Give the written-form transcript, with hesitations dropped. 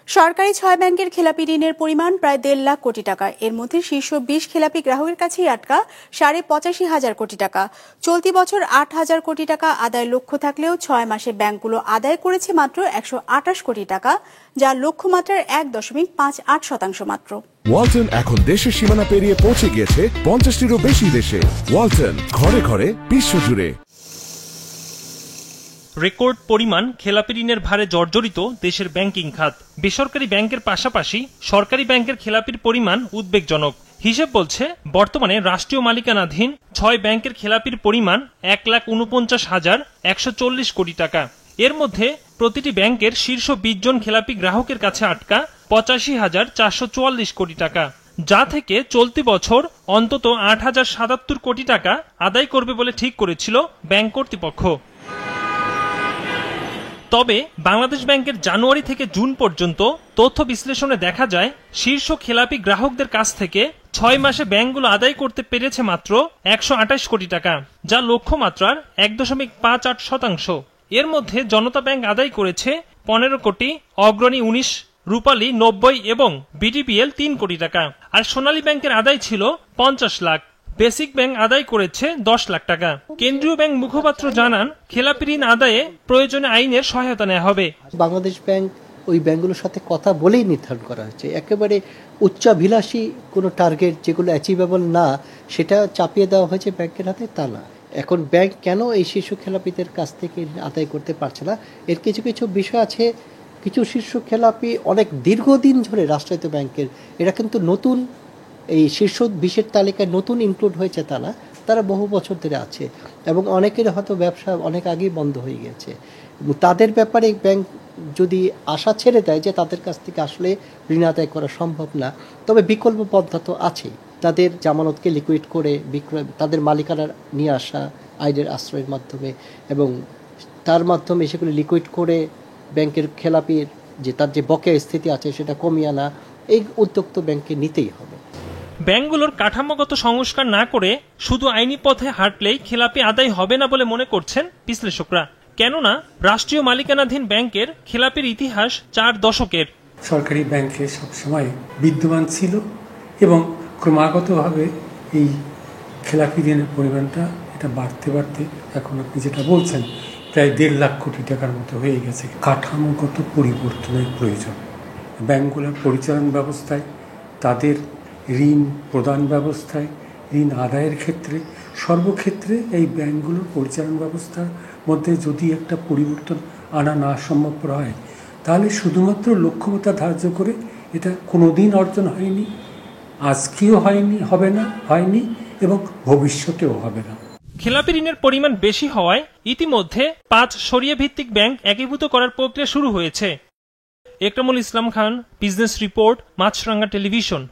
সরকারি ৬ ব্যাংকের খেলাপি ঋণের পরিমাণ প্রায় ১.৫ লাখ কোটি টাকা। এর মধ্যে শীর্ষ ২০ খেলাপি গ্রাহকের কাছেই আটকা ৮৫,০০০ কোটি টাকা। চলতি বছর ৮,০০০ কোটি টাকা আদায়ের লক্ষ্য থাকলেও ৬ মাসে ব্যাংকগুলো আদায় করেছে মাত্র ১২৮ কোটি টাকা, যা লক্ষ্যমাত্রার ১.৫৮% মাত্র। ওয়ালটন এখন দেশের সীমানা পেরিয়ে পৌঁছে গিয়েছে ৫০টিরও বেশি দেশে। ওয়ালটন, ঘরে ঘরে, বিশ্বজুড়ে। রেকর্ড পরিমাণ খেলাপি ঋণের ভারে জর্জরিত দেশের ব্যাংকিং খাত। বেসরকারি ব্যাংকের পাশাপাশি সরকারি ব্যাংকের খেলাপির পরিমাণ উদ্বেগজনক। হিসেব বলছে বর্তমানে রাষ্ট্রীয় মালিকানাধীন ৬ ব্যাংকের খেলাপির পরিমাণ ১,৪৯,১৪০ কোটি টাকা। এর মধ্যে প্রতিটি ব্যাংকের শীর্ষ ২০ জন খেলাপি গ্রাহকের কাছে আটকা ৮৫,৪৪৪ কোটি টাকা, যা থেকে চলতি বছর অন্তত ৮,০৭৭ কোটি টাকা আদায় করবে বলে ঠিক করেছিল ব্যাংক কর্তৃপক্ষ। তবে বাংলাদেশ ব্যাংকের জানুয়ারি থেকে জুন পর্যন্ত তথ্য বিশ্লেষণে দেখা যায়, শীর্ষ খেলাপি গ্রাহকদের কাছ থেকে ৬ মাসে ব্যাংকগুলো আদায় করতে পেরেছে মাত্র ১২৮ কোটি টাকা, যা লক্ষ্যমাত্রার ১.৫৮%। এর মধ্যে জনতা ব্যাংক আদায় করেছে ১৫ কোটি, অগ্রণী ১৯, রূপালী ৯০ এবং বিডিবিএল ৩ কোটি টাকা। আর সোনালী ব্যাংকের আদায় ছিল ৫০ লাখ। বেসিক ব্যাংক আদায় করেছে ১০ লাখ টাকা। কেন্দ্রীয় ব্যাংক মুখপাত্র জানান, খেলাপি ঋণ আদায়ে প্রয়োজনে আইনের সহায়তা নেওয়া হবে। বাংলাদেশ ব্যাংক ওই ব্যাংকগুলোর সাথে কথা বলেই নির্ধারণ করা হয়েছে। একেবারে উচ্চাভিলাষী কোনো টার্গেট যেগুলো অ্যাচিভেবল না, সেটা চাপিয়ে দেওয়া হয়েছে ব্যাংকের হাতে, তা না। এখন ব্যাংক কেন এই শীর্ষ খেলাপিদের কাছ থেকে আদায় করতে পারছে না, এর কিছু কিছু বিষয় আছে। কিছু শীর্ষ খেলাপি অনেক দীর্ঘদিন ধরে রাষ্ট্রায়ত্ত ব্যাংকের, এরা কিন্তু নতুন এই শীর্ষ ২০-এর তালিকায় নতুন ইনক্লুড হয়েছে তা না, তারা বহু বছর ধরে আছে এবং অনেকের হয়তো ব্যবসা অনেক আগেই বন্ধ হয়ে গেছে। তাদের ব্যাপারে ব্যাংক যদি আশা ছেড়ে দেয় যে তাদের কাছ থেকে আসলে ঋণ আদায় করা সম্ভব না, তবে বিকল্প পদ্ধতি তো আছেই। তাদের জামানতকে লিকুইড করে বিক্রয়, তাদের মালিকানা নিয়ে আসা আইনের আশ্রয়ের মাধ্যমে, এবং তার মাধ্যমে সেগুলো লিকুইড করে ব্যাংকের খেলাপির যে তার যে বকেয়া স্থিতি আছে সেটা কমিয়ে আনা, এই উদ্যোগ তো ব্যাংককে নিতেই হবে। ব্যাংকগুলোর কাঠামোগত সংস্কার না করে শুধু আইনি পথে হাঁটলেই খেলাপি আদায় হবে না বলে মনে করছেন বিশ্লেষকরা। কেননা রাষ্ট্রীয় মালিকানাধীন ব্যাংকের খেলাপির ইতিহাস ৪ দশকের। সরকারি ব্যাংকে সবসময় বিদ্যমান ছিল এবং ক্রমাগতভাবে এই খেলাপি ঋণের পরিমাণটা এটা বাড়তে বাড়তে এখন আপনি যেটা বলছেন প্রায় ১.৫ লাখ কোটি টাকার মতো হয়ে গেছে। কাঠামোগত পরিবর্তনের প্রয়োজন। ব্যাংকগুলোর পরিচালন ব্যবস্থায়, তাদের ঋণ প্রদান ব্যবস্থায়, ঋণ আদায়ের ক্ষেত্রে, সর্বক্ষেত্রে এই ব্যাংকগুলোর পরিচালন ব্যবস্থার মধ্যে যদি একটা পরিবর্তন আনা না সম্ভব হয়, তাহলে শুধুমাত্র লক্ষ্যমাত্রা ধার্য করে এটা কোনোদিন অর্জন হয়নি, আজকেও হয়নি, হবে না, হয়নি এবং ভবিষ্যতেও হবে না। খেলাপি ঋণের পরিমাণ বেশি হওয়ায় ইতিমধ্যে ৫ শরিয়া ভিত্তিক ব্যাংক একীভূত করার প্রক্রিয়া শুরু হয়েছে। একরামুল ইসলাম খান, বিজনেস রিপোর্ট, মাছরাঙ্গা টেলিভিশন।